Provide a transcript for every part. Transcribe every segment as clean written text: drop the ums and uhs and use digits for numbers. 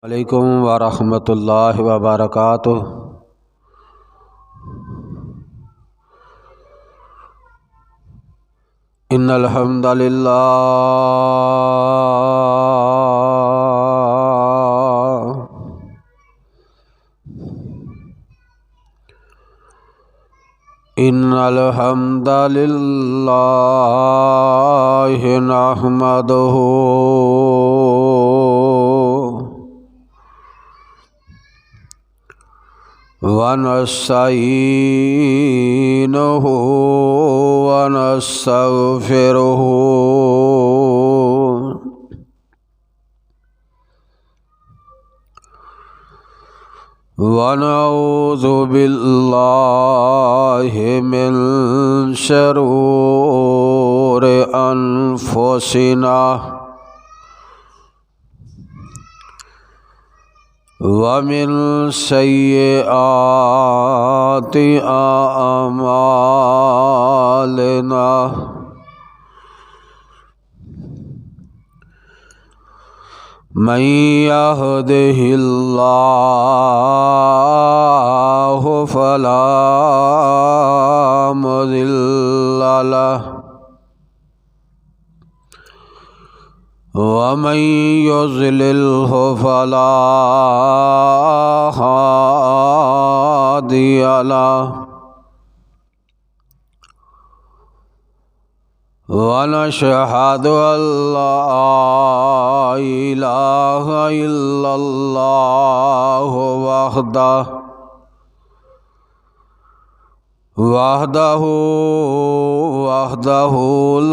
अलैकुम वरहमतुल्लाहि वबरकातुह। इन्नल हम्दुलिल्लाह इन्नल हम्दुलिल्लाहि नहमदुहु वनस्तईनुहु वनस्तगफिरुहु वनऊज़ु बिल्लाहि मिन शरूरि अनफुसिना वमिन सय्यिआति आमालिना। मन यहदिहिल्लाहु फला मुदिल्ल लहु वमन युज़्लिल्हु फला हादिय लहु वनशहदु अल्ला इलाहा इल्लल्लाहु वहदहु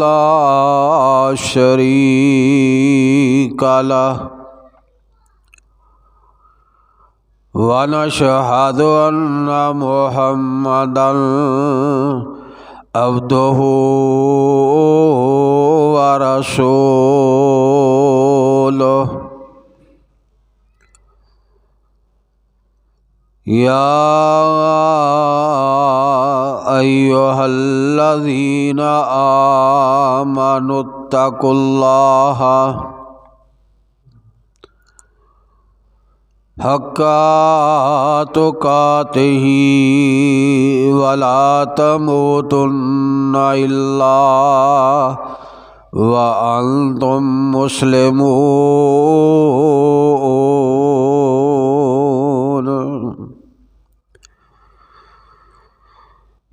ला शरीका लहु वनशहदु अन्ना मुहम्मदन अब्दुहु व रसूलुहु। या अय्युहल्लज़ीना आमनुत्तकुल्लाहा हक्का तुकातिही वला तमूतुन्ना इल्ला व अंतुम मुस्लिमून।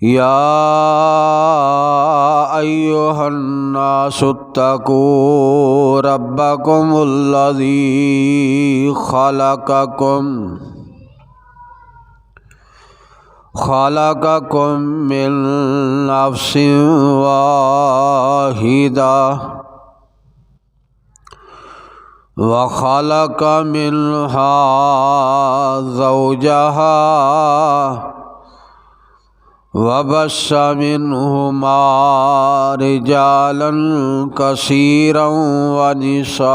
या अय्युहन्नासुत्तकू रब्बकुमुल्लज़ी खलक़कुम मिन नफ्सिन वाहिदा व खलक़ मिन्हा ज़ौजहा वबस्स मिन्हुमा रिजालन कसीरन व निसाअ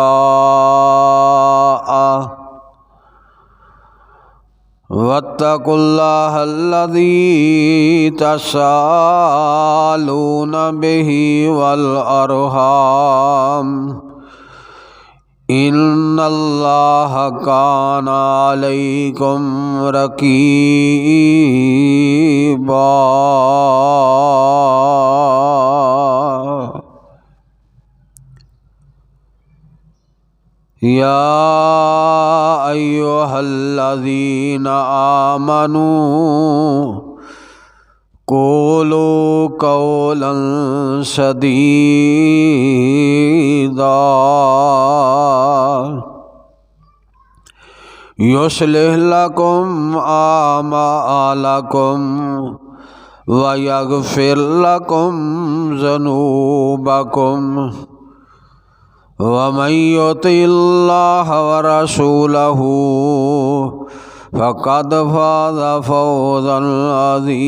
वत्तकुल्लाहल्लज़ी तसाअलून बिही वल अरहाम इन्नल्लाहा काना अलैकुम रकीबा। या अय्युहल्लज़ीना आमनू क़ूलू क़ौलन सदीदा युस्लिह लकुम आमालकुम व यग़फिर लकुम ज़ुनूबकुम वमन युतिइल्लाह व रसूलहु फ़क़द फ़ाज़ फ़ौज़न अज़ीमा।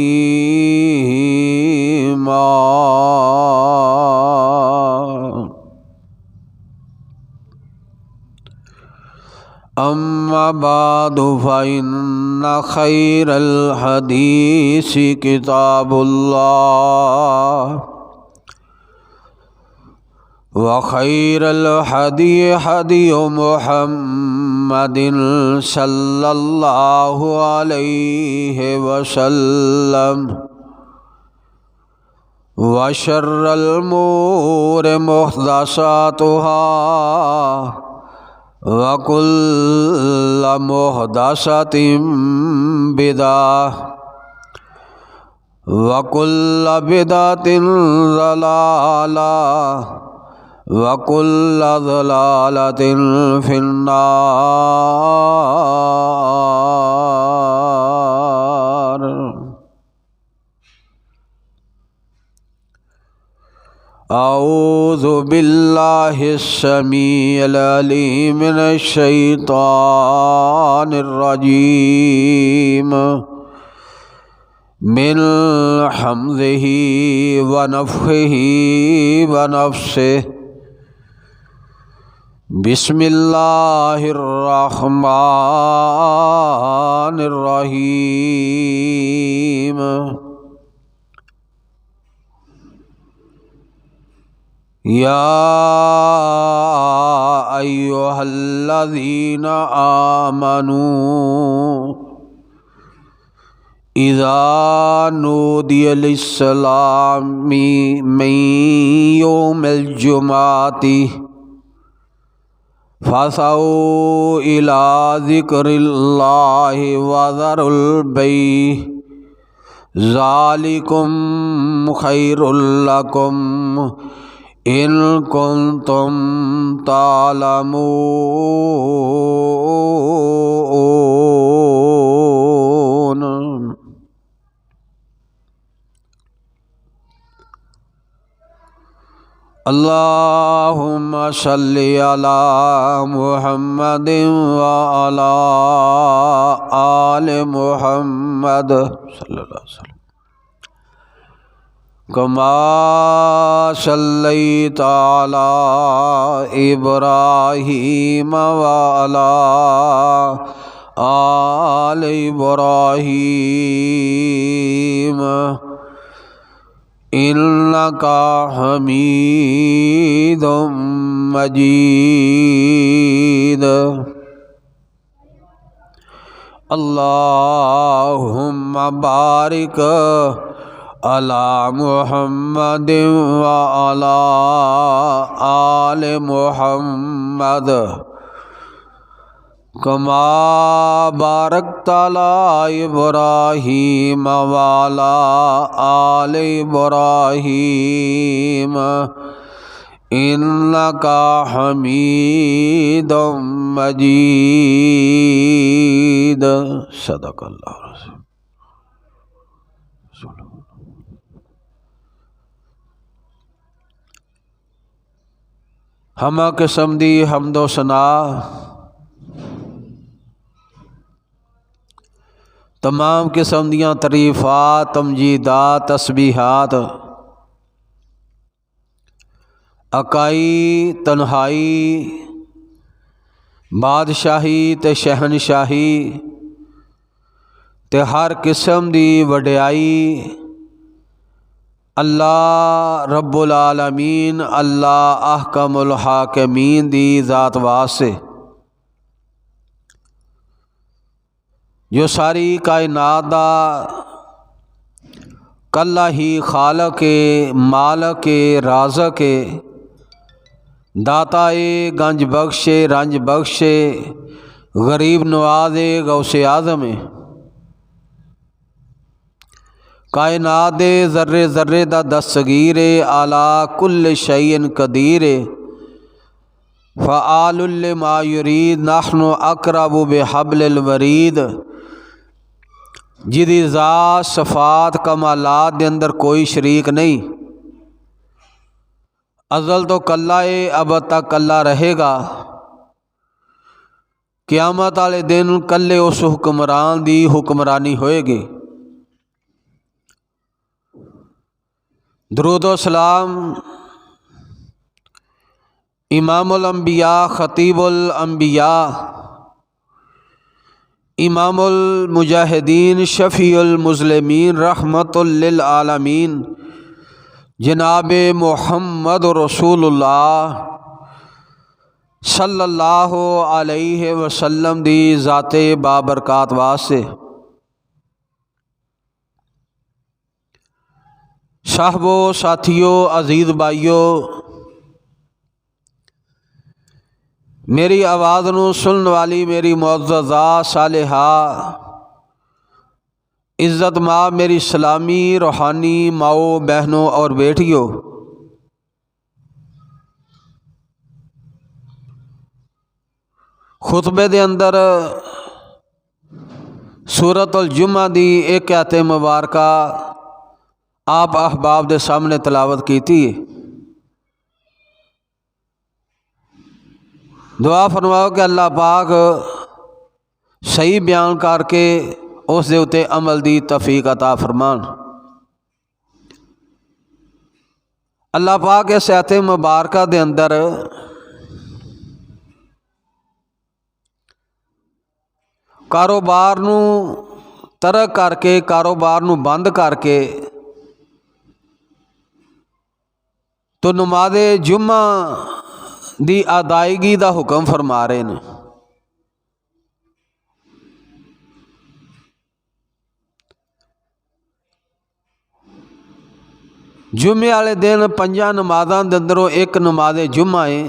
अम्मा बादु फ़इन्न खैरल हदीसी किताबुल्लाह व खैरल हदी हदी मुहम्मद मुहम्मदिन सल्लल्लाहु अलैहि वसल्लम व शर्रल उमूर मुहदसातुहा व कुल्ल मुहदसतिन बिदअह व कुल्ल बिदअतिन ज़लाला व कुल्ल ज़लालतिन फिन्नार। औज़ु बिल्लाहिस समीइल अलीम मिनश शैतानिर रजीम मिन हम्ज़िही व नफ़्ख़िही व नफ़्सिही। बिस्मिल्लाहिर रहमानिर रहीम। या अय्युहल्लज़ीना आमनू इज़ा नूदिया लिस्सलामी मिन यौमिल जुमअति फ़सअू इला ज़िक्रिल्लाहि व ज़रुल बैअ ज़ालिकुम खैरुल लकुम इन कुंतुम तालमून। अल्लाहुम्मा सल्लि अला मुहम्मदिन व अला आलि मुहम्मद सल्लल्लाहु अलैहि वसल्लम कमा सल्लैता अला इब्राहीम व अला आलि इब्राहीम इन्नका हमीदुम मजीद। अल्लाहुम्मा बारिक अला मुहम्मदिन व अला आलि मुहम्मद कमा बारकता अला इब्राहीम व अला आलि इब्राहीम इन्नका हमीदुम मजीद। सदक़ल्लाहु रसूल। हमा किस्म दी हम्दो सना तमाम किस्म दियाँ तरीफ़ात तमजीदात तस्बीहात अकाई तन्हाई बादशाही ते शहनशाही ते हर किस्म दी वड्याई अल्लाह रब्बुल आलमीन अल्लाह अहकमुल हाकिमीन दी ज़ात वास्ते जो सारी कायनात दा कल्ला ही खालक मालक राज़क दाता गंज बख्शे रंज बख्शे गरीब नवाज़े गौसे आज़म कायनात दे ज़र्रे ज़र्रे दा दस्तगीर आला कुल्ल शैइन कदीर फ़आलुल लिमा युरीद नहनु अक़रबु बिहब्लिल वरीद। जिदी ज़ात सफ़ात कमालात दे अंदर कोई शरीक नहीं, अज़ल तो कल्ला है अब तक कल्ला रहेगा। क़यामत वाले दिन कल्ले उस हुक्मरान दी हुक्मरानी होएगी। दुरूद व सलाम इमामुल अंबिया ख़तीबुल अंबिया इमामुल मुजाहिदीन शफ़ीउल मुज़लिमीन रहमतुल लिल आलमीन जनाब मुहम्मद रसूलुल्लाह सल्लल्लाहु अलैहि वसल्लम दी ज़ाते बाबरकात वास्ते साहबो साथियों अजीज़ भाइयों, मेरी आवाज़ नूं सुनने वाली मेरी मुअज़्ज़ज़ा सालिहा इज़्ज़त माँ मेरी सलामी रूहानी माओ बहनों और बेटियों, खुतबे दे अंदर सूरत अल जुमा दी एक आयत मुबारक आप अहबाब दे सामने तलावत की थी। दुआ फरमाओ कि अल्लाह पाक सही बयान करके उस दे उत्ते अमल दी तौफीक अता फरमान। अल्लाह पाक इस आयत मुबारक दे अंदर कारोबार नूं तरक करके कारोबार नूं बंद करके तो नमाज़े जुम्मा दी अदायगी दा हुक्म फरमा रहे हैं। जुम्मे वाले दिन पंजा नमाज़ां दे अंदरों एक नमाज़े जुम्मा है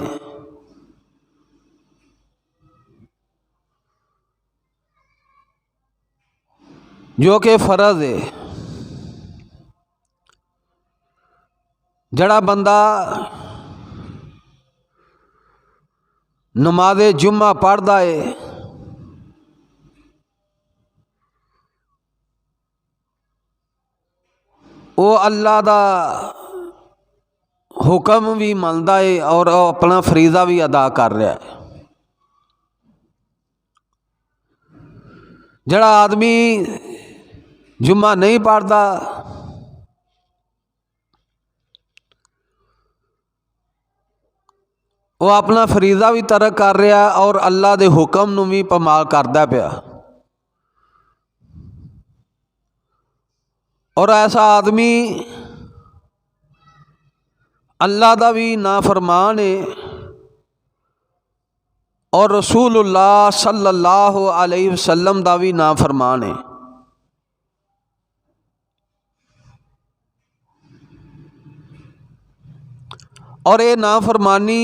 जो कि फ़र्ज़ है। जड़ा बंदा नमाज़े जुम्मा पढ़दा है वो अल्लाह दा हुक्म भी मनदा है और अपना फरीज़ा भी अदा कर रहा है। जड़ा आदमी जुम्मा नहीं पढ़ता वो अपना फरीज़ा भी तरक कर रहा और अल्लाह दे हुक्म नूं भी पमाल करदा पिया। और ऐसा आदमी अल्लाह दा भी नाफरमान है और रसूलुल्लाह सल्लल्लाहु अलैहि वसल्लम दा भी नाफरमान है। और ये नाफरमानी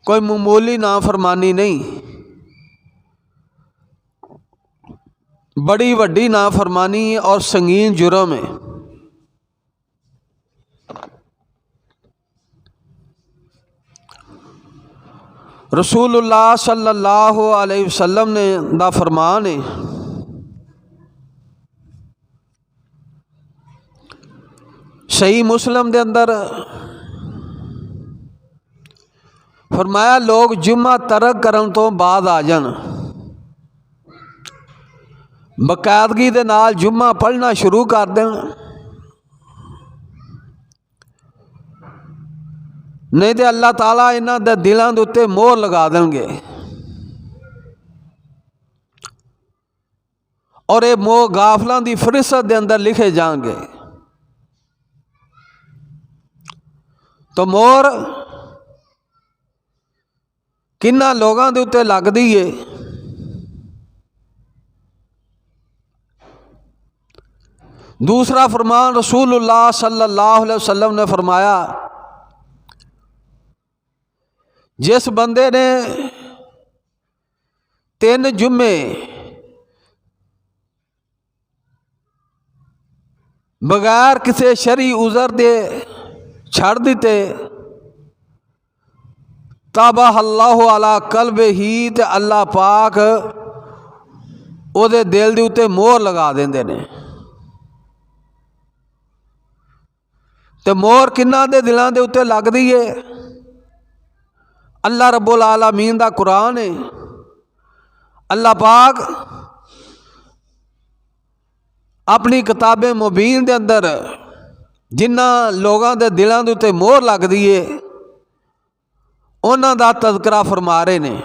कोई मामूली नाफरमानी नहीं, बड़ी वड्डी नाफरमानी और संगीन जुर्म है। रसूलुल्लाह सल्लल्लाहु अलैहि वसल्लम ने दा फरमान है, सही मुस्लिम दे अंदर फरमाया लोग जुम्मा तरक करन तो बाद आ जान, बकायदगी दे नाल जुम्मा पढ़ना शुरू कर दें, नहीं तो अल्लाह ताला इन्हां दे दिलों दे उत्ते मोहर लगा देंगे और ये मोह गाफलों की फहरिस्त के अंदर लिखे जाएंगे। तो मोहर किन्ना लोगों के उत्ते लगदी है। दूसरा फरमान रसूलुल्लाह सल्लल्लाहु अलैहि वसल्लम ने फरमाया, जिस बंदे ने 3 जुम्मे बगैर किसी शरी उज़र दे छड़ दिते, तबाह अल्लाह अला कल्बे ही, ते अल्लाह पाक उहदे दिल दे उत्ते मोहर लगा देंदे ने। ते मोहर किन्ना दे दिलों दे उत्ते लगदी है? अल्लाह रब्बुल आलमीन दा कुरान है। अल्लाह पाक अपनी किताबे मुबीन दे अंदर जिन्ना लोगों के दिलों के उत्ते मोहर लगदी है उन्हां दा तज़किरा फरमा रहे ने।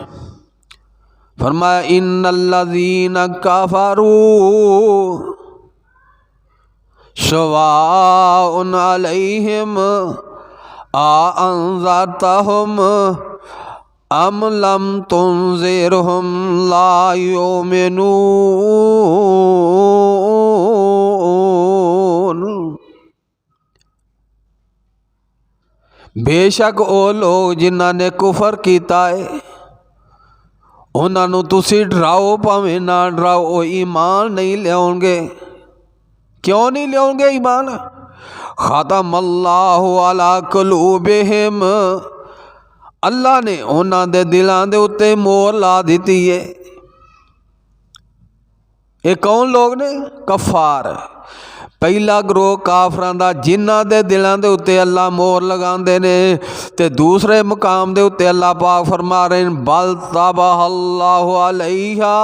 फरमाया इन्नल्लज़ीना कफ़रू सवाउन अलैहिम आ अंज़रतहुम अम लम तुनज़िरहुम ला युमिनून। बेशक वो लोग जिन्हों ने कुफर किया है उन्होंने तुसी डराओ भावें ना डराओ, वो ईमान नहीं लियाओगे। क्यों नहीं लियाओगे ईमान? ख़तमल्लाहु अला कुलूबिहिम, अल्लाह ने उन्होंने दे दिलों के उत्ते मोहर ला दी है। ये कौन लोग ने? कफार। पहला ग्रोह काफरां दा जिन्हां दे दिलों के उत्ते अल्लाह मोहर लगाते ने, ते दूसरे मुकाम के उत्ते अल्लाह पाक फरमा रहे हैं बल तबअल्लाहु अलैहा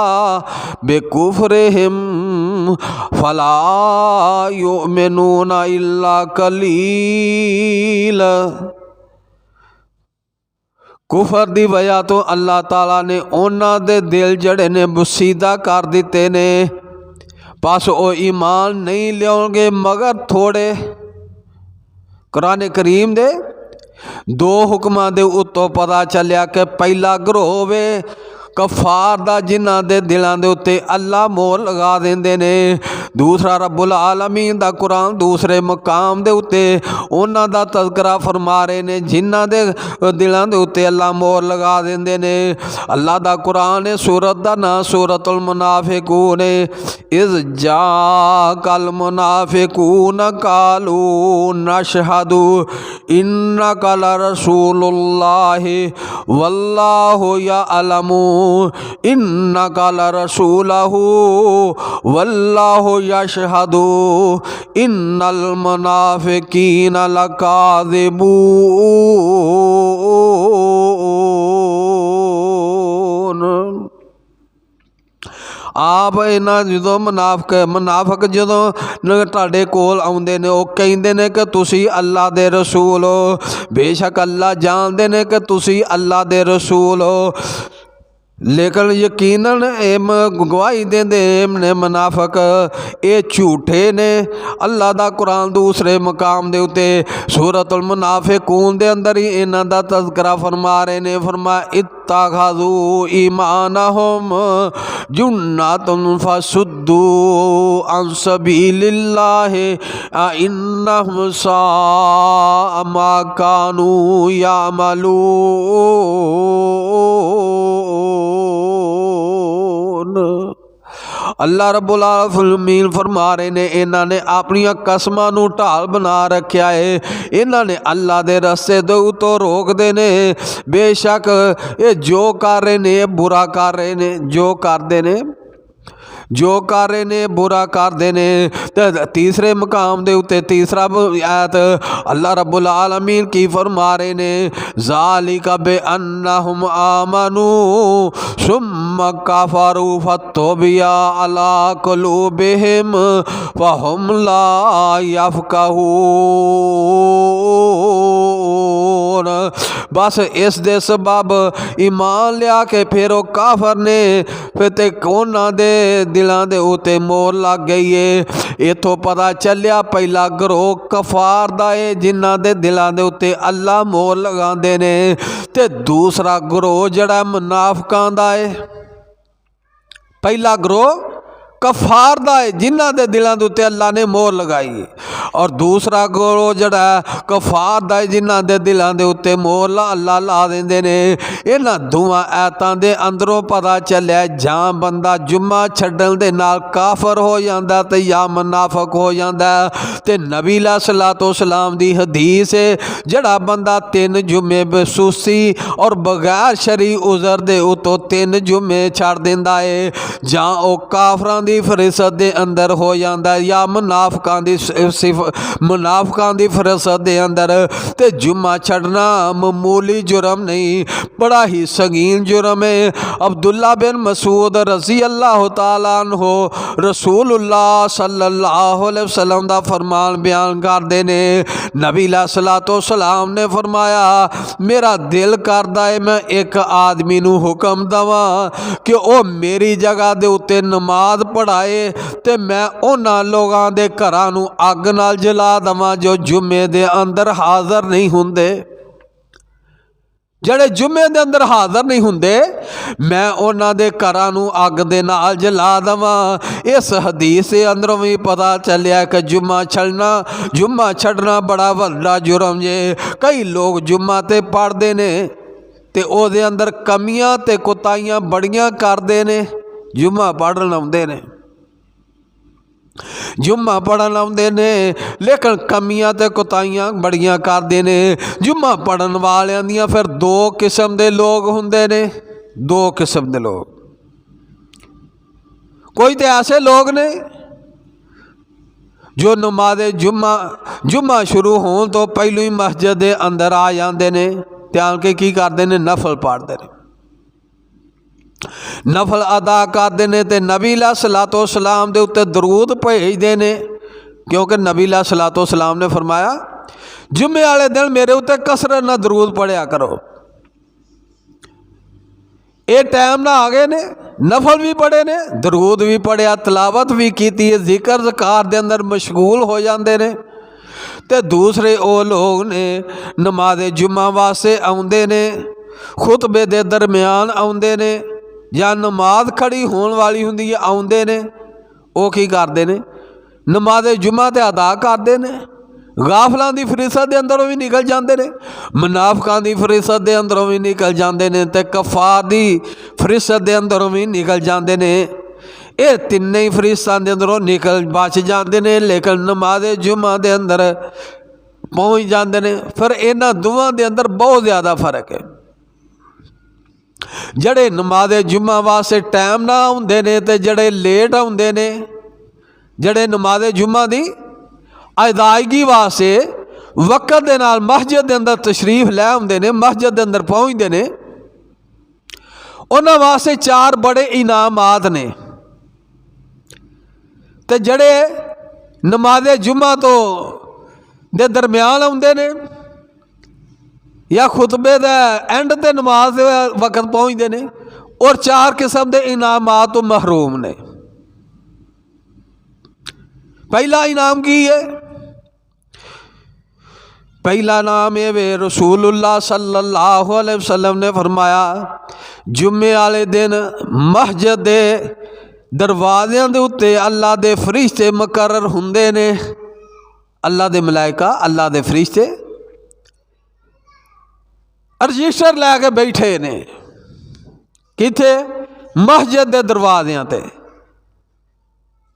बेकुफरिहिम फला युमिनूना इल्ला कलील। कुफर की वजह तो अल्लाह ताला ने उन्हां दे दिल जड़े ने बुसीदा कर दिते ने, बस वो ईमान नहीं लियाओगे मगर थोड़े। कुरान करीम दे दो हुक्मां दे उत्तों पता चलिया कि पहला ग्रोह वे कफार दा जिन्हां दे दिलों के उत्ते अल्लाह मोहर लगा देंदे ने। दूसरा रब्बुल आलमीन दा कुरान दूसरे मकाम दे उत्ते उन्हां दा तज़किरा फरमा रहे ने जिन्हां दे दिलों के उत्ते अल्लाह मोहर लगा देंदे ने। अल्लाह दा कुरान है, सूरत दा नाम सूरतुल मुनाफिकून है। इज़ जाकल मुनाफिकून कालू नशहदु इन्नका लरसूलुल्लाहि वल्लाहु यअलमु इन्नका लरसूलहु वल्लाहु यशहदु इन्नल मुनाफिकीन लकाज़िबून। आप इन्हां जो मुनाफक जो तुहाडे कोल आउंदे ने, वो कहिंदे ने कि तुसी अल्लाह दे रसूल हो। बेशक अल्लाह जानते ने कि तुसी अल्लाह दे रसूल हो, लेकिन यकीनन गवाही देंदे ने मुनाफक ये झूठे ने। अल्लाह दा कुरान दूसरे मकाम दे उत्ते सूरतुल मुनाफिकून दे अंदर ही इन्हां दा तज़किरा फरमा रहे ने। फरमा इत्तखज़ू ईमानहुम जुन्नतुन फसुद्दू अन सबीलिल्लाहि इन्नहुम साअ मा कानू यामलून। अल्लाह रब्बुल आलमीन फरमा रहे ने इन्हां ने अपनियां कसमां नूं ढाल बना रखा है। इन्हां ने अल्लाह दे रस्ते दे उत्तों रोकदे ने। बेशक ये जो कर रहे ने बुरा कर रहे ने, जो करते ने जो कर रहे ने बुरा करते ने। तीसरे मकाम दे उत्ते तीसरा आयत अल्लाह रब्बुल आलमीन की फरमा रहे ने ज़ालिका बिअन्नहुम आमनू सुम्मा कफरू फतुबिया अला कुलूबिहिम फहुम ला यफ़क़हून। बस इस दे सबब ईमान लिया के फिर वो काफर ने फिर ते उन्हां दे दिलों के उत्ते मोहर लग गई है। इथों पता चलिया पहला ग्रोह कफार दा है जिन्हां दे दिलों के उत्ते अल्लाह मोहर लगांदे ने, ते दूसरा ग्रोह जड़ा मुनाफिकां दा है। पहला ग्रोह कफार दा है जिन्हां दे दिलों के उत्ते अल्लाह ने मोहर लगाई है, और दूसरा ग्रोह जड़ा कफार दा है जिन्हां दे दिलों के उत्ते मोहर अल्लाह ला देंदे ने। इन्हां दोवां आयतां दे अंदरों पता चलिया जां बंदा जुम्मा छड्डण दे नाल काफर हो जांदा ते या मुनाफिक हो जांदा। ते नबी अलैहिस्सलातु वस्सलाम दी हदीस है जड़ा बंदा 3 जुम्मे बेसुसी और बगैर शरी उज़र दे उत्तों 3 जुम्मे छड़ दिंदा है, जां ओ काफरां दी फरिसत दे अंदर हो जांदा या मुनाफिकां दी फरिसत दे अंदर। ते जुम्मा छड़ना मामूली जुर्म नहीं, बड़ा ही संगीन जुर्म है। अब्दुल्ला बिन मसूद रज़ी अल्लाह तआला अन्हु रसूलुल्लाह सल्लल्लाहु अलैहि वसल्लम दा फरमान बयान करते ने। नबी अलैहिस्सलातु वस्सलाम ने फरमाया मेरा दिल करदा है मैं एक आदमी नूं हुक्म दवां कि वह मेरी जगह दे उत्ते नमाज पढ़े बढ़ाए तो मैं उन्हां लोगों के घरां नूं अग नाल जला देवां जो जुम्मे दे अंदर हाज़र नहीं हुंदे। ਜਿਹੜੇ जुम्मे ਦੇ अंदर हाज़र नहीं हुंदे मैं उन्हां दे घरां नूं अग दे नाल जला देवां। इस हदीस के अंदरों भी पता चलिया कि जुम्मा छड्डना बड़ा वड्डा जुर्म जे। कई लोग जुम्मा ते पढ़ते ने ते ओहदे अंदर कमियां ते कोताहियां बड़ियां करते ने। जुम्मा पढ़न आउंदे ने, जुम्मा पढ़न आउंदे ने, लेकिन कमियां ते कोताहियां बड़ियां करते ने। जुम्मा पढ़न वालियां दियां फिर दो किस्म के लोग हुंदे ने, दो किस्म के लोग। कोई तो ऐसे लोग ने जो नमाज़े जुम्मा शुरू होने तो पहलू ही मस्जिद के अंदर आ जाते ने ते आन के की करते ने, नफल पढ़ते हैं, नफल अदा करते हैं ते नबी अलैहिस्सलातो सलाम दे उत्ते दरूद भेजते हैं। क्योंकि नबी अलैहिस्सलातो सलाम ने फरमाया जुम्मे वाले दिन मेरे उत्ते कसरत ना दरूद पढ़िया करो। ये टाइम ना आ गए ने, नफल भी पढ़े ने, दरूद भी पढ़िया, तलावत भी की, जिक्र ज़कार दे अंदर मशगूल हो जाते ने। ते दूसरे वो लोग ने नमाज़े जुम्मा वास्ते आउंदे ने, खुतबे दे दरम्यान आउंदे ने, या नमाज खड़ी होने वाली हुंदी है आउंदे ने। वो की करते ने, नमाज़े जुम्मा ते अदा करते ने, गाफलों की फरिशत के अंदरों भी निकल जाते हैं, मुनाफिकां की फरिशत के अंदरों भी निकल जाते हैं, तो कफार की फरिशत के अंदरों भी निकल जाते हैं। ये तिन्ने ही फरिशतां के अंदरों निकल बच जाते हैं, लेकिन नमाज़े जुम्मा के अंदर पहुँच जाते हैं। फिर इन्हां दोवां के अंदर बहुत ज़्यादा फर्क है। जड़े नमाज़े जुम्मा वास्ते टाइम ना आउंदे ने ते जड़े लेट आउंदे ने, जड़े नमाज़े जुम्मा की अदायगी वास्ते वक़्त दे नाल मस्जिद के अंदर तशरीफ लै आउंदे ने, मस्जिद के अंदर पहुँचते ने, उन्हां वास्ते चार बड़े इनामात ने। ते जड़े नमाज़े जुम्मा तो दे दरम्यान आउंदे ने या खुतबे दे एंड ते नमाज वक़्त पहुँचते ने, और चार किस्म के इनामात तो महरूम ने। पहला इनाम की है? पहला नाम ये वे रसूलुल्लाह सल्लल्लाहु अलैहि वसल्लम ने फरमाया जुम्मे वाले दिन मस्जिद दे दरवाज़ियां दे उत्ते अल्लाह दे फरिश्ते मुकर्रर हुंदे ने। अल्लाह दे मलाइका, अल्लाह दे फरिश्ते रजिस्टर लैके बैठे ने। किथे? मस्जिद के दरवाज़ियां ते।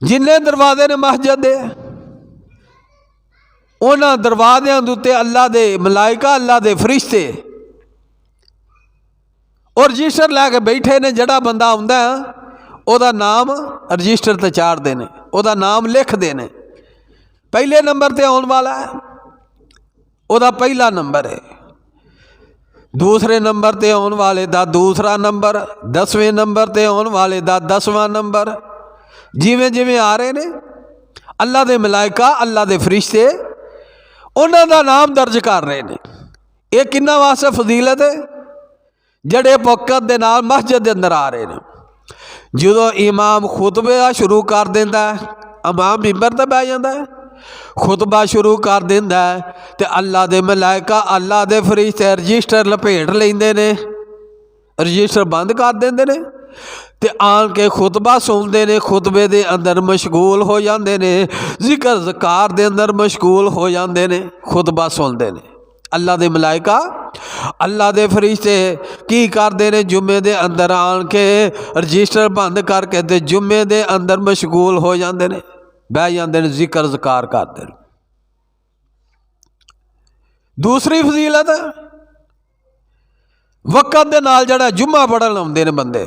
जिन्ने दरवाजे ने मस्जिद दे, उन्हां दरवाज़ियां दे उत्ते अल्लाह दे मलाइका, अल्लाह दे फरिश्ते और रजिस्टर लैके बैठे ने। जड़ा बंदा आउंदा ओदा नाम रजिस्टर ते चाढ़ते हैं, ओदा नाम लिखते हैं। पहले नंबर ते आने वाला है, ओदा पहला नंबर है। दूसरे नंबर ते आने वाले दा दूसरा नंबर, 10वें नंबर ते आने वाले दा 10वां नंबर। जिमें जिमें आ रहे ने अल्लाह दे मलाइका, अल्लाह दे फरिश्ते उन्हां दा नाम दर्ज कर रहे हैं। ये किन्ना वास्ते फजीलत है? जड़े वक़्त दे नाल मस्जिद के अंदर आ रहे हैं। जो इमाम खुतबे शुरू कर देंदा है, इमाम मिंबर ते बैठ जाता है, खुतबा शुरू कर देंदा है, तो अल्लाह दे मलाइका, अल्लाह दे फरिश्ते रजिस्टर लपेट लेंदे ने, रजिस्टर बंद कर देंदे ने, ते आन के खुतबा सुनते ने, खुतबे दे अंदर मशगूल हो जाते ने, जिक्र ज़कार दे अंदर मशगूल हो जाते ने, खुतबा सुनते ने। अल्लाह दे मलाइका, अल्लाह दे फरिश्ते की करते ने? जुम्मे दे अंदर आन के रजिस्टर बंद करके ते जुम्मे दे अंदर मशगूल हो जाते ने, बह जाते हैं, जिक्र ज़कार करते हैं। दूसरी फजीलत वक़्त दे नाल जड़ा जुम्मा पढ़न आउंदे ने बंदे।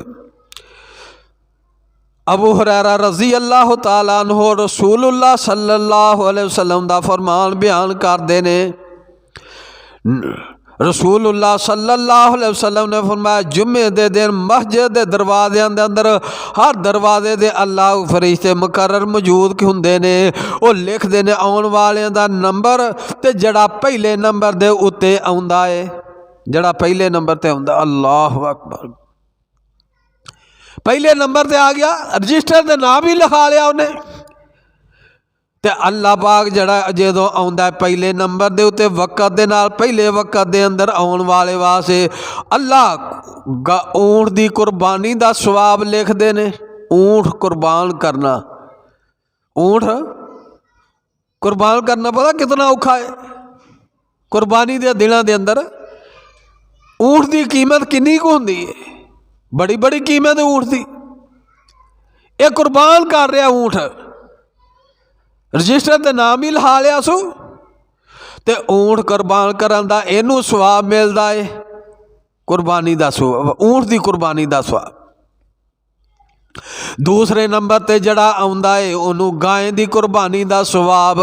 अबू हुरैरा रज़ी अल्लाह तआला अन्हु रसूलुल्लाह सल्लल्लाहु अलैहि वसल्लम दा फरमान बयान करते ने। रसूलुल्लाह सल्लल्लाहु अलैहि वसल्लम ने फरमाया जुम्मे दे दिन मस्जिद के दरवाज़ियां दे अंदर हर दरवाजे दे अल्लाह फरिश्ते मुकर्रर मौजूद हुंदे ने। वो लिखते ने आने वाले दा नंबर, ते जड़ा पहले नंबर दे उत्ते आउंदा है, जड़ा पहले नंबर ते आउंदा, अल्लाह अकबर। पहले नंबर ते आ गया, रजिस्टर ते नाम ही लिखा लिया उन्हें। ते अल्लाह पाक जड़ा जो आउंदा पहले नंबर दे उत्ते वक़्त दे नाल पहले वक़्त दे अंदर आउण वाले वास्ते अल्लाह ऊंट दी कुर्बानी दा सवाब लिखदे ने। ऊंट कुर्बान करना, ऊंट कुर्बान करना पता कितना औखा है। कुर्बानी दे दिनां दे अंदर ऊंट दी कीमत किन्नी कु हुंदी है, बड़ी बड़ी कीमत है ऊंट दी। ये कुर्बान कर रहा ऊंट, रजिस्टर ते नाम ही लिखा लिया सो, ते ऊंट कुर्बान करन दा इनू सवाब मिलदा है, कुर्बानी दा सवाब, ऊंट दी कुर्बानी दा सवाब। दूसरे नंबर ते जड़ा आउंदा है उन्होंने गाय दी कुर्बानी दा सवाब।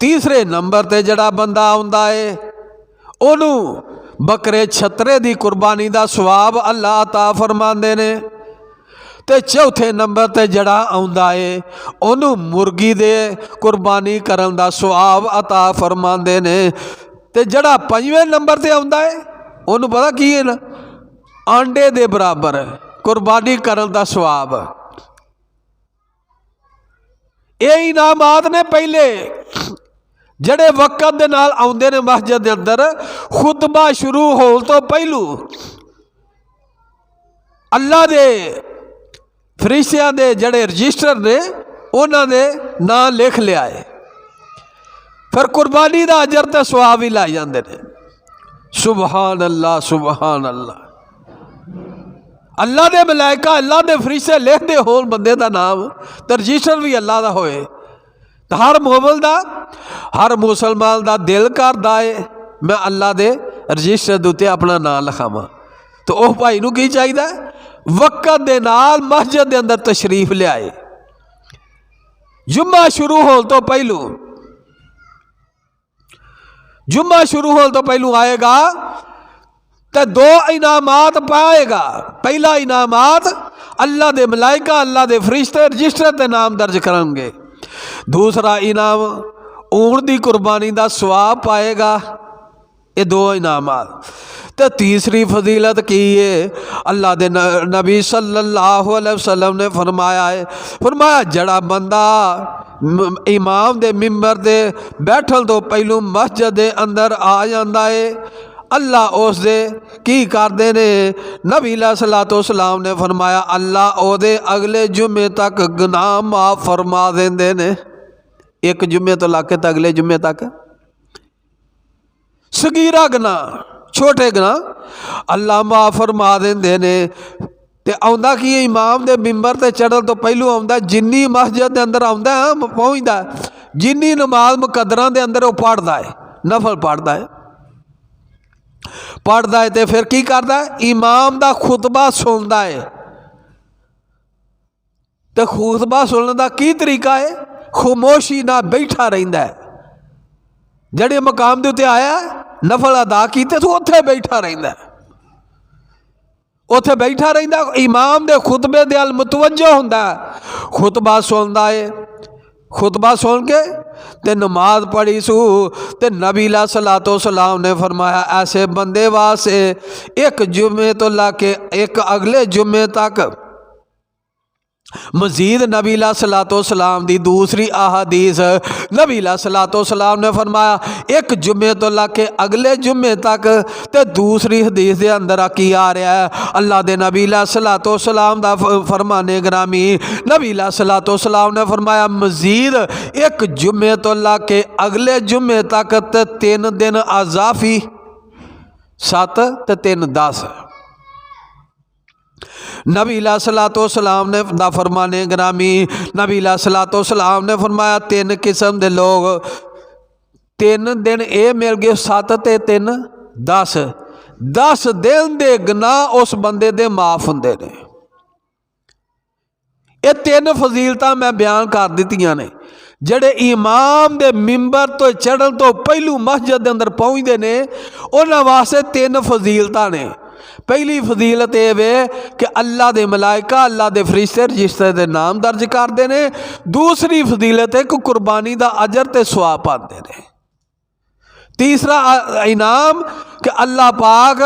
तीसरे नंबर ते जड़ा बंदा आउंदा है उन्होंने बकरे छतरे दी कुर्बानी दा सवाब अल्लाह अता फरमांदे ने। ते चौथे नंबर ते जड़ा आउंदा है उन्होंने मुर्गी दे कुर्बानी करन दा सवाब अता फरमांदे ने। ते जड़ा पंजवें नंबर ते आउंदा है उन्होंने पता की है ना, आंडे दे बराबर कुर्बानी करन दा सवाब। ये इनामात ने पहले जड़े वक़्त दे नाल आउंदे ने मस्जिद दे अंदर। खुतबा शुरू होण तो पहलू अल्लाह दे फरिश्तियां दे जड़े रजिस्टर ने उन्हां दे नां लिख लिया है, फिर कुर्बानी दा अजर ते सवाब भी लाई जांदे ने। सुबहान अल्लाह, सुबहान अल्लाह। अल्लाह दे मलाइका, अल्लाह दे फरिश्ते लिखते होन बंदे का नाम, तो रजिस्टर भी अल्लाह का होए, तो हर मोमिन दा, हर मुसलमान का दिल करदा है मैं अल्लाह दे रजिस्टर दे उत्ते अपना नाम लिखावां। तो उस भाई नूं की चाहिए, वक़्त दे नाल मस्जिद दे अंदर तशरीफ लियाए। जुम्मा शुरू होने तो पहलू, जुम्मा शुरू होने तो पहलू आएगा तो दो इनामात पाएगा। पहला इनामात अल्लाह दे मलाइका, अल्लाह दे फरिश्ते रजिस्टर ते नाम दर्ज करेंगे। दूसरा इनाम ऊंट दी कुर्बानी दा सवाब पाएगा। ये दो इनामात। तो तीसरी फजीलत की है, अल्लाह दे नबी सल्लल्लाहु अलैहि वसल्लम ने फरमाया है, फरमाया जड़ा बंदा इमाम दे मिंबर दे बैठन तो पहलू मस्जिद दे अंदर आ जाता है, अल्लाह उस दे की करते ने। नबी सल्लल्लाहु सलाम ने फरमाया अल्लाह ओदे अगले जुम्मे तक गुनाह माफ फरमा देंदे ने। एक जुम्मे तो लाके तो अगले जुम्मे तक सगीरा गुनाह, छोटे गुनाह अल्लाह माफ फरमा देंदे ने। ते आउंदा की इमाम दे मिंबर ते चढ़न तो पहलू आउंदा, जिन्नी मस्जिद दे अंदर आउंदा पहुंचदा, जिन्नी नमाज मुकद्दरा दे अंदर वो पढ़दा है, नफल पढ़दा है, पढ़ता है तो फिर की करता है, इमाम का खुतबा सुनता है। तो खुतबा सुनने का की तरीका है, खामोशी ना बैठा रहिंदा है। जड़े मकाम के उत्ते आया नफल अदा किए तो उत्थे बैठा रहिंदा है, उत्थे बैठा रहिंदा, इमाम दे खुतबे दे अल मुतवज्जो हुंदा है, खुतबा सुनता है। खुतबा सुन के ते नमाज पढ़ी सू। ते नबी सल्लल्लाहु सलाम ने फरमाया ऐसे बंदे वास्ते एक जुम्मे तो लाके एक अगले जुम्मे तक मजीद नबी सल्लल्लाहु सलाम दी दूसरी अहादीस, नबी सल्लल्लाहु सलाम ने फरमाया एक जुम्मे तो लाके अगले जुम्मे तक। ते दूसरी हदीस के अंदर की आ रहा है, अल्लाह दे नबी सल्लल्लाहु सलाम दा फरमाने ग्रामी, नबी सल्लल्लाहु सलाम ने फरमाया मजीद एक जुम्मे तो लाके अगले जुम्मे तक ते 3 दिन अजाफी 7 ते 3 10। नबी सल्लल्लाहु सलाम ने दा फरमाने ग्रामी, नबी सल्लल्लाहु सलाम ने फरमाया 3 किस्म दे लोग, 3 दिन ये मिल गए 7 ते 3 10, 10 दिन दे गुनाह उस बंदे दे माफ हुंदे ने। ये 3 फजीलतां मैं बयान कर दित्तियां ने। जड़े इमाम दे मिंबर तो चढ़न तो पहलू मस्जिद दे अंदर पहुँचते ने उन्हां वास्ते 3 फजीलतां ने। पहली फजीलत ये वे कि अल्लाह दे मलाइका, अल्लाह दे फरिश्ते रजिस्टर दे नाम दर्ज करते हैं। दूसरी फजीलत है कि कुर्बानी दा अजर ते सवाब पाते हैं। तीसरा इनाम कि अल्लाह पाक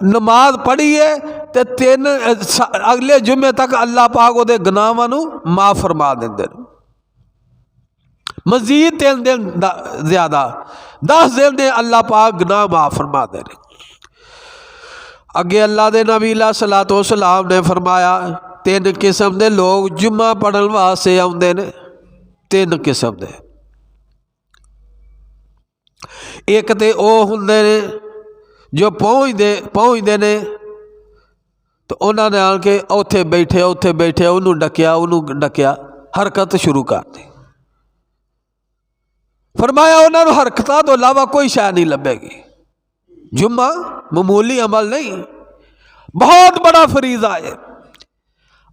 नमाज पढ़ीए तो 3 अगले जुम्मे तक अल्लाह पाक वो गुनाहां नूं माफ़ फरमा देंदे। मजीद 3 दिन ज़्यादा 10 दिन दे अल्लाह पाक गुनाह माफ़ फरमा दे। अगे अल्लाह के नबी सलातो सलाम ने फरमाया 3 किस्म के लोग जुम्मा पढ़न वास्ते आउंदे ने। 3 किस्म के, एक तो वह हुंदे ने जो पहुँचते ने तो उन्होंने आन के उत्थे बैठे उन्होंने डकिया हरकत शुरू कर दी। फरमाया उन्होंने हरकतों तो इलावा कोई शय नहीं लभेगी। जुम्मा मामूली अमल नहीं, बहुत बड़ा फरीज़ा है।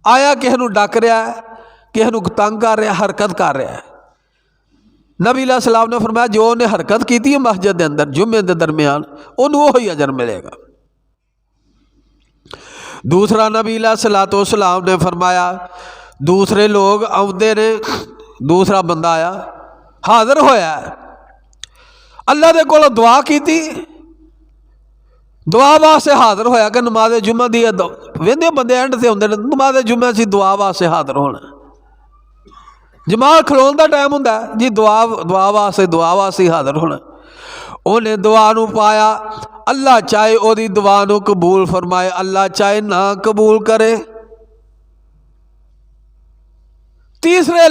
आया किसी को डक रहा है, किसी को तंग कर रहा, हरकत कर रहा है। नबी सलाम ने फरमाया जो उन्हें हरकत की थी मस्जिद के अंदर जुम्मे के दरमियान उन्होंने वही अजर मिलेगा। दूसरा नबी सलातो सलाम ने फरमाया दूसरे लोग आउंदे ने, दूसरा बंदा आया हाजिर होया अल्लाह दे कोल दुआ की थी, दुआ वास्ते हाजिर होया कि नमाज जुम्मा दी वेंदे बंदे एंड से आउंदे ने नमाज जुम्मे सी दुआ वास्ते हाजिर होना। जमात खलोन का टाइम हुंदा जी दुआ वास्ते हाजिर होना। उन्हें दुआ नूं पाया, अल्लाह चाहे ओदी दुआ नूं कबूल फरमाए, अल्लाह चाहे ना कबूल करे। तीसरे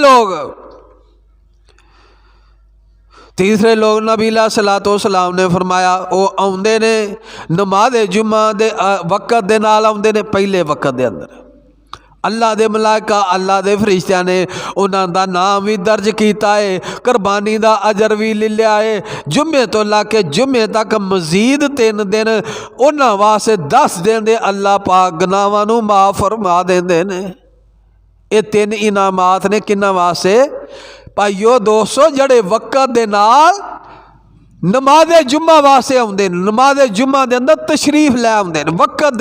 लोग नबी सलातो सलाम ने फरमाया वो आउंदे ने नमाज जुम्मा दे वक़्त दे नाल आउंदे ने। पहले वक़्त दे अंदर अल्लाह दे मलाइका अल्लाह दे फरिश्तियां ने उन्हां दा नाम भी दर्ज किया है, कुर्बानी दा अजर भी ले लिया है। जुम्मे तो ला के जुम्मे तक मजीद 3 दिन उन्हां वास्ते 10 दिन दे अल्लाह पाक गुनाहां नूं माफ़ फरमा देंदे ने। ये 3 इनामात ने किन्ना वास्ते भाईओ दोस्तों जड़े वक़्त दे नाल नमाज जुम्मा वास्ते आउंदे ने, नमाज जुम्मा दे अंदर तशरीफ लै आउंदे ने। वक़्त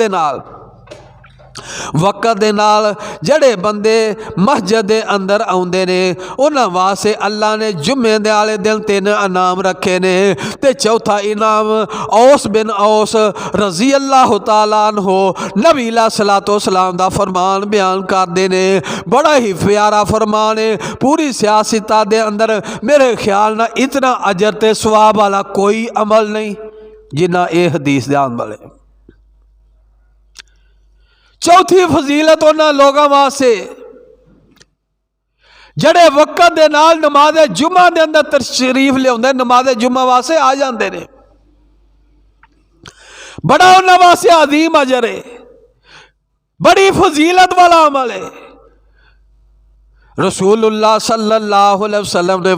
दे नाल जड़े बंदे मस्जिद दे अंदर आउंदे ने उन्हां वास्ते अल्लाह ने जुम्मे दे आले दिन 3 इनाम रखे ने। ते चौथा इनाम औस बिन औस रजी अल्लाह तआला अन्हो नबी सलातो सलाम दा फरमान बयान करते ने। बड़ा ही प्यारा फरमान है, पूरी सियासत दे अंदर मेरे ख्याल ना इतना अजर ते सवाब वाला कोई अमल नहीं जिन्ना ये हदीस दे अमल है। चौथी फजीलत उन्होंने लोगों वास्ते जड़े वक़्त दे नाल नमाज जुम्मा दे अंदर तशरीफ लियाउंदे नमाज जुम्मा वास्ते आ जाते ने। बड़ा उन्होंने वास्ते अजीम अजर है, बड़ी फजीलत वाला अमल है। रसूलुल्लाह सल्लल्लाहु अलैहि वसल्लम ने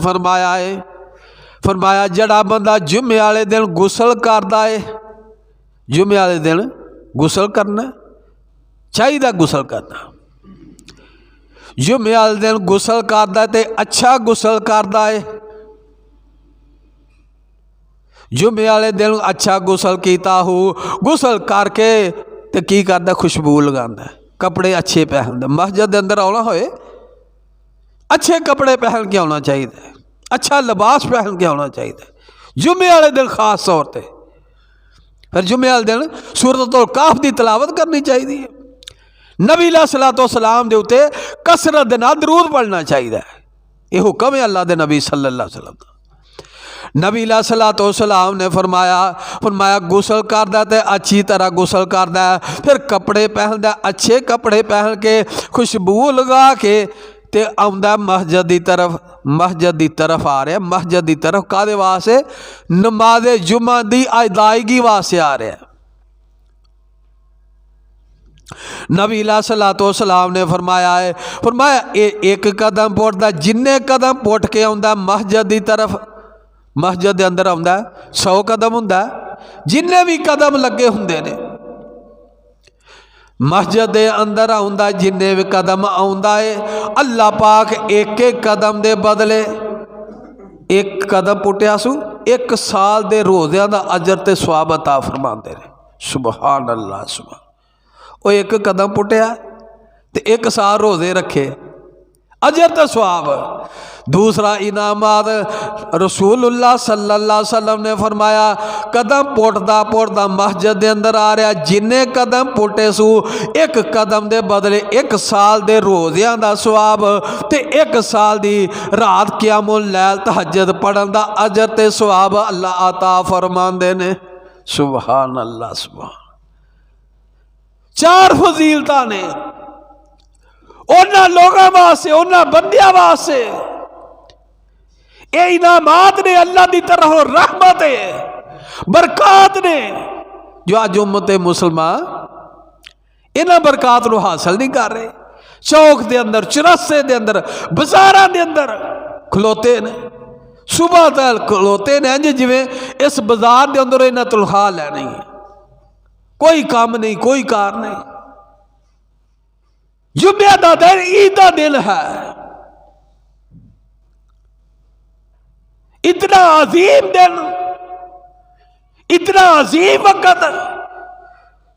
फरमाया जड़ा बंदा जुम्मे वाले दिन गुसल करता है, जुम्मे वाले दिन गुसल करना चाहिए, गुसल करना जुम्मे वाले दिन गुसल करता तो अच्छा गुसल करता है। जुम्मे वाले दिन अच्छा गुसल किया हो, गुसल करके तो की करता खुशबू लगाता, कपड़े अच्छे पहनता। मस्जिद के अंदर आना होए अच्छे कपड़े पहन के आना चाहिए, अच्छा लिबास पहन के आना चाहिए जुम्मे वाले दिन खास तौर पर। फिर जुम्मे वाले दिन सूरतुल काफ की तलावत करनी चाहिए। नबी सलातो सलाम दे उत्ते कसरत दे नाल दरूद पढ़ना चाहिए। ये हुक्म है अल्लाह दे नबी सल्लल्लाहु अलैहि वसल्लम। नबी सलातो सलाम ने फरमाया गुसल करदा ते अच्छी तरह गुसल करदा, फिर कपड़े पहनदा, अच्छे कपड़े पहन के खुशबू लगा के ते आउंदा मस्जिद की तरफ आ रहा। मस्जिद की तरफ कादे वास्ते? नमाज जुम्मा की अदायगी वास्ते आ रहा। नबी सलातो सलाम ने फरमाया एक कदम पुटदा, जिन्ने कदम पुट के आउंदा मस्जिद की तरफ, मस्जिद के अंदर आउंदा 100 कदम हुंदा, जिन्ने भी कदम लगे हुंदे ने मस्जिद के अंदर आउंदा, जिन्ने भी कदम आउंदा है अल्लाह पाक एक कदम के बदले एक कदम पुटिया सू 1 साल के रोज़ियां का अजर ते सवाब अता फरमाते हैं। सुबहान अल्लाह। सुबह वो 1 कदम पुटिया तो 1 साल रोज़े रखे, अजर तो सवाब। दूसरा इनामात रसूलुल्लाह सल्लल्लाहु अलैहि वसल्लम ने फरमाया, कदम पुटदा पुटदा मस्जिद के अंदर आ रहा, जिन्ने कदम पुटे सू एक कदम के बदले 1 साल के रोज़ियां का सवाब ते 1 साल की रात क़यामुल लैल तहज्जुद पढ़न का अजर ते सवाब अल्लाह अता फरमांदे ने। सुभान अल्लाह सुभान। 4 फजीलतां ने उन्हां लोगों वास्ते, उन्हां बंदियां वास्ते। ये इनामात ने अल्लाह की तरफ रहमत है, बरकत ने, जो अज उम्मत मुसलमान इन्हां बरकत को हासिल नहीं कर रहे। चौक के अंदर, चौरासे के अंदर, बाजारों के अंदर खलोते ने, सुबह तक खलोते ने इंज जिवें इस बाजार के अंदर इन्हें तनख्वाह लैनी है। कोई काम नहीं, कोई कार नहीं। जुम्मे का दिन, ईद का दिन है, इतना अजीम दिन, इतना अजीम वक्त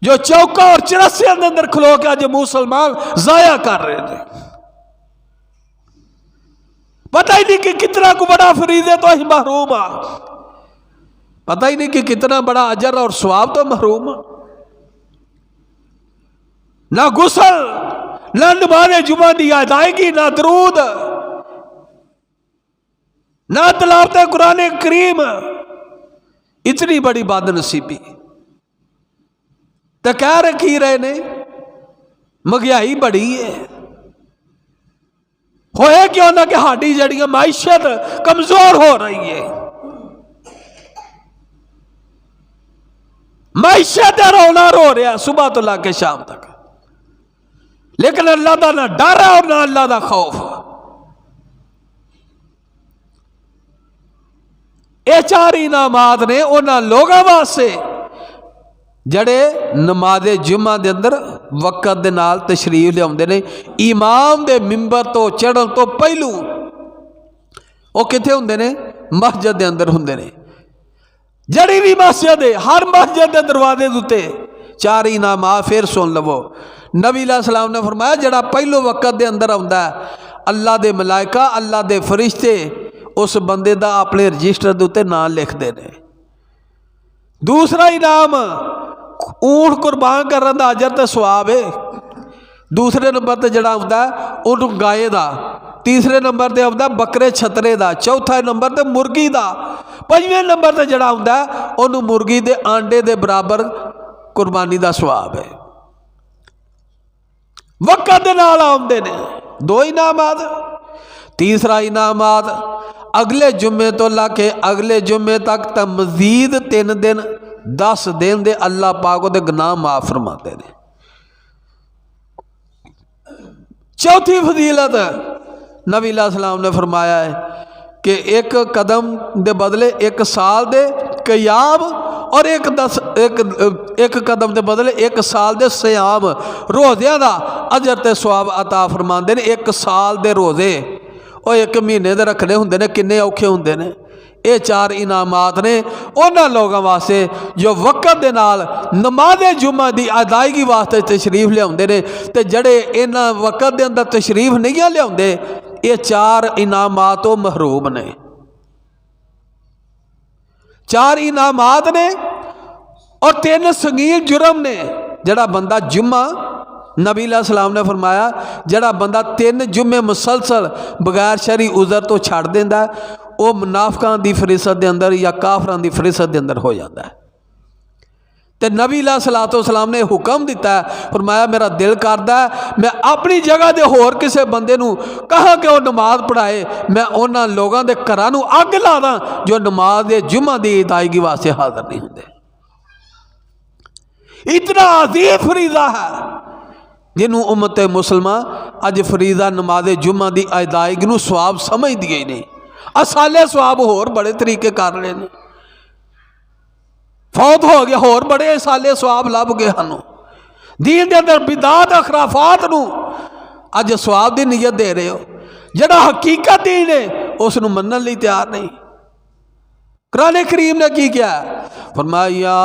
जो चौका और चौरासियों के अंदर खलो के आज मुसलमान जाया कर रहे थे। पता ही नहीं कि कितना को बड़ा फरीदे तो ही महरूम आ, पता ही नहीं कि कितना बड़ा अजर और सवाब तो महरूम आ। ना गुसल, ना नमाज़े जुमा की अदायगी, ना दरूद, ना तिलावत कुरान करीम। इतनी बड़ी बदनसीबी तो कह रखी रहे ने, महंगाई बड़ी है। होए क्यों ना कि साड़ी जड़ियां माइशत कमजोर हो रही है, माइशत रोना रो रहा सुबह तो लाके शाम तक। लेकिन अल्लाह का ना डर है और ना अल्लाह का खौफ। ये 4 इनामात ने उन्होंने लोगों वास्ते जड़े नमाज़े जुम्मा के अंदर वक़्त दे नाल तशरीफ लियाउंदे ने। इमाम दे मिंबर तो चढ़न तो पहलू वो किथे हुंदे ने? मस्जिद के अंदर हुंदे ने। जड़ी भी मस्जिद है, हर मस्जिद के दरवाजे उत्ते 4 इनामात। फिर सुन लवो, नबी सलाम ने फरमाया जड़ा पहलो वक़्त के अंदर आउंदा अल्लाह दे मलाइका, अल्लाह दे फरिश्ते उस बंदे दा अपने रजिस्टर के उत्ते नाम लिखते हैं। दूसरा इनाम ऊंट कुर्बान करने का अजर तो सवाब है। दूसरे नंबर पर जड़ा आउंदा उन्होंने गाय का, तीसरे नंबर पर आउंदा बकरे छतरे का, चौथा नंबर पर मुर्गी का, 5वें नंबर पर जड़ा आउंदा उन्होंने मुर्गी के आंडे के बराबर कुर्बानी का सवाब है। वक़्त दे नाल आउंदे ने 2 इनामात। तीसरा इनामात अगले जुम्मे तो लाके अगले जुम्मे तक तो मजीद 3 दिन 10 दिन दे अल्लाह पाक दे गुनाह माफ फरमाते हैं। चौथी फजीलत नबी सलाम ने फरमाया है कि 1 कदम दे बदले 1 साल दे क़याम और एक कदम के बदले 1 साल दे सियाम रोज़ियां का अजर ते सवाब अता फरमाते हैं। 1 साल दे रोज़े और 1 महीने दे रखने होंदे ने, किन्ने औखे होंदे ने। ये 4 इनामात ने उन्होंने लोगों वास्ते जो वक़्त दे नाल नमाज़े जुम्मा की अदायगी वास्ते तशरीफ लियाउंदे ने, ते जड़े इन्हां वक़्त दे अंदर तशरीफ नहीं लियाउंदे ये 4 इनामात तो महरूम ने। 4 इनामात ने और 3 संगीन जुर्म ने। जड़ा बंदा जुम्मा, नबी सलाम ने फरमाया जड़ा बंदा 3 जुम्मे मुसलसल बगैर शरी उज़र तो छड़ देंदा वो मुनाफिकां दी फरिसत के अंदर या काफरां दी फरिसत के अंदर हो जाता है। तो नबी सलातो सलाम ने हुक्म दिता है, फरमाया मेरा दिल करदा है मैं अपनी जगह दे होर किसी बंदे नूं कहा कि वह नमाज पढ़ाए, मैं उन्हां लोगों के घरां नूं अग ला दा जो नमाज दे जुम्मा की अदायगी वास्ते हाज़र नहीं होंदे। इतना अजीम फरीदा है जिन्हों उम्मत मुसलमान अज फरीदा नमाज जुम्मा की अदायगी नूं सवाब समझदी ही नहीं। असाले सवाब होर बड़े तरीके कर रहे हैं। फौत हो गया होर बड़े साले सवाब लभ गए सानू। दीन के अंदर बिदात खराफात नूं अज सवाब की नीयत दे रहे हो, जड़ा हकीकत दीन है उस नूं मनन लई तैयार नहीं। कुरान करीम ने की किया? फरमाया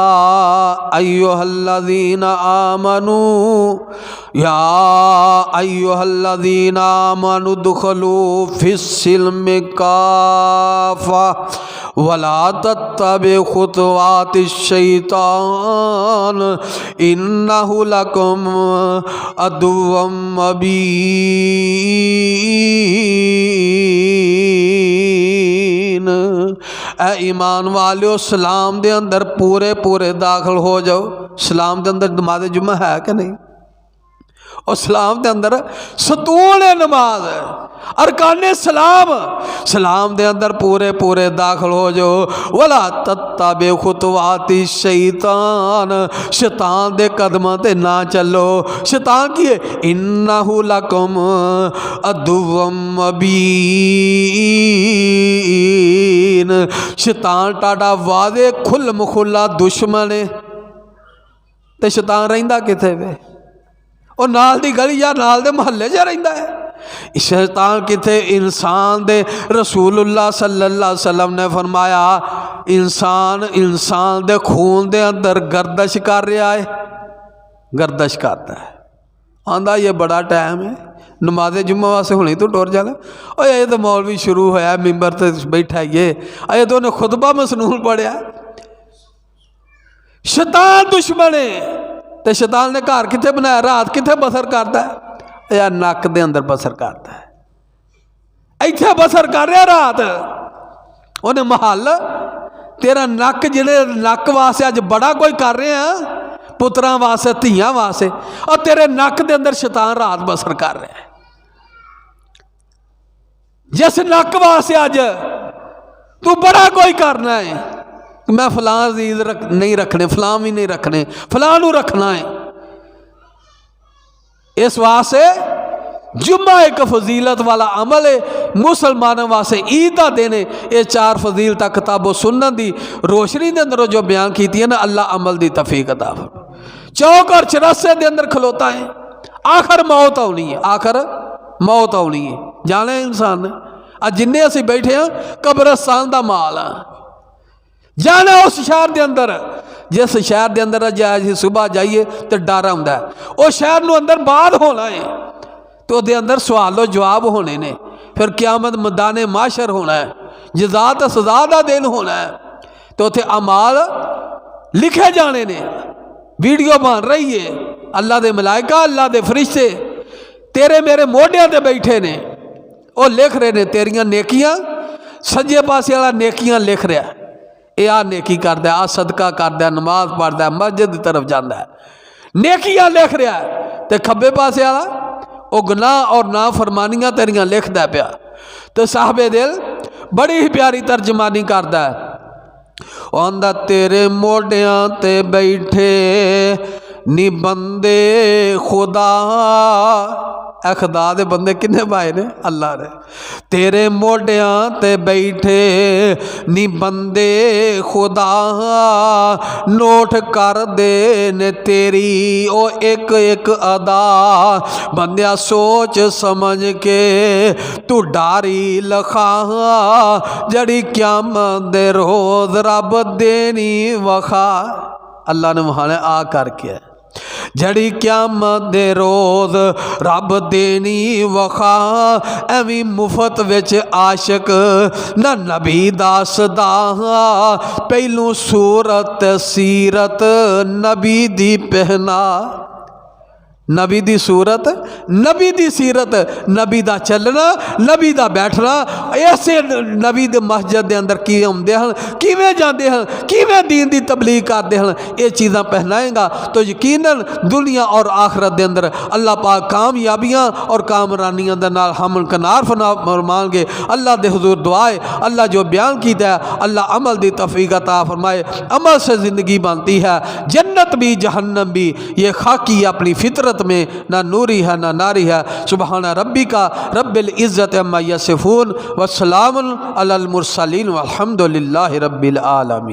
अय्युहल्लज़ीना आमनू या अय्युहल्लज़ीना आमनु दुखलू फिस्सिल्मि काफ़ा वला तत्तबिउ खुतवातिश शैतान इन्नहु लकुम अदुव्वुम मुबीन। ए ईमान वालियो, सलाम दे अंदर पूरे पूरे दाखिल हो जाओ। सलाम दे अंदर नमाज़ जुम्मा है कि नहीं? और सलाम के अंदर सतून नमाज, अरकाने सलाम, सलाम के अंदर पूरे पूरे दाखिल हो जाओ। वला तत्तबिउ खुतवाति शैतान, शैतान दे कदमां ते ना चलो। शैतान की है? इन्नहु लकुम अदुव्वुम मुबीन। शैतान टाडा वादे खुल मुखुला दुश्मन है। ते शैतान रहिंदा किथे वे? और नाल दी गली या नाल दे महल्ले च रहिंदा है। शैतान किथे? इंसान दे। रसूलुल्लाह सल्लल्लाहु अलैहि वसल्लम ने फरमाया, इंसान इंसान दे खून दे अंदर गर्दश कर रहा है, गर्दश करता है। आंदा ये बड़ा टाइम है नमाज़े जुम्मा वास्ते, हुणे तू टुर जाना। और ये तो मौलवी शुरू होया मिंबर ते बैठा ये, अजे तो उन्हें खुतबा मसनून पढ़िया। शैतान दुश्मन है। तो शैतान ने घर किथे बनाया? रात किथे बसर करता है? यार नक दे अंदर बसर करता है, इत्थे बसर कर रहा रात। उन्हें महल तेरा नक, जिहड़े नक वास्ते अज बड़ा कोई कर रहे हैं, पुत्रां वास्ते धियां वास्ते, और तेरे नक दे अंदर शैतान रात बसर कर रहा है। जिस नक वास्ते अज तू बड़ा कोई करना है, मैं फलां अजीज नहीं रखने, फलां भी नहीं रखने, फलां नू रखना है, इस वास्ते जुम्मा एक फजीलत वाला अमल है। मुसलमानों वास्ते ईद का दिन है। ये चार फजीलत किताबो सुन्नत की रोशनी के अंदर जो बयान की है ना, अल्लाह अमल की तौफीक अता फरमाए। चौक और चरस्से के अंदर खलोता है। आखिर मौत आनी है, आखिर मौत आनी है, जाने इंसान ने। अज जिन्ने असीं बैठे हैं कब्रिस्तान का माल है। जाना उस शहर के अंदर, जिस शहर के अंदर अज सुबह जाइए तो डर आता है। उस शहर में अंदर बाद होना है, तो उसके अंदर सवालो जवाब होने ने। फिर क्यामत मैदाने माशर होना है, जज़ा तो सज़ा का दिन होना है। तो उत्थे अमाल लिखे जाने ने, वीडियो बन रही है। अल्लाह के मलाइका, अल्लाह के फरिश्ते तेरे मेरे मोढियां ते बैठे ने, वो लिख रहे ने तेरियां नेकियां। सज्जे पासे वाला नेकियां लिख रहा, ये आ नेकी करदा, आ सदका करदा, नमाज पढ़दा, मस्जिद की तरफ जाता है, नेकियां लिख रहा है। तो खब्बे पासे वाला वो गुनाह और ना फरमानियां तेरियां लिखदा पिया। तो साहबे दिल बड़ी ही प्यारी तर्जमानी करदा है। आंदा तेरे मोढियां ते बैठे नी बंदे खुदा। ए खुदा दे बंदे किन्ने पाए ने? अल्लाह ने। तेरे मोढियां ते बैठे नी बंदे खुदा, नोट कर दे ने तेरी ओ एक एक अदा। बंदिया सोच समझ के तू डारी लखा, जड़ी क्यामत दे रोज रब देनी वखा। अल्लाह ने वहां आ करके जड़ी क्यामत दे रोज रब देनी वखा। एवी मुफत विच आशिक ना नबी दसदा, पहलू सूरत सीरत नबी दी पहना। नबी दी सूरत, नबी दी सीरत, नबी दा चलना, नबी दा बैठना। ऐसे नबी दे मस्जिद दे अंदर की आउंदे हन, किवें जांदे हन, किवें दीन दी तबलीग करदे हन, ये चीज़ां पहनाएगा तो यकीनन दुनिया और आखरत दे अंदर अल्लाह पाक कामयाबियां और कामरानियां दे नाल हम कनार फरमाएंगे। अल्लाह दे हुजूर दुआए, अल्लाह जो बयान कीता है अल्लाह अमल दी तौफीक अता फरमाए। अमल से ज़िंदगी बनती है, जन्नत भी जहन्नम भी। ये खाकी अपनी फितरत में ना नूरी है ना नारी है। सुबहान रब्बिका रब्बिल इज़्ज़ति अम्मा यसिफून व सलामुन अलल मुरसलीन वल्हम्दुलिल्लाहि रब्बिल आलमीन।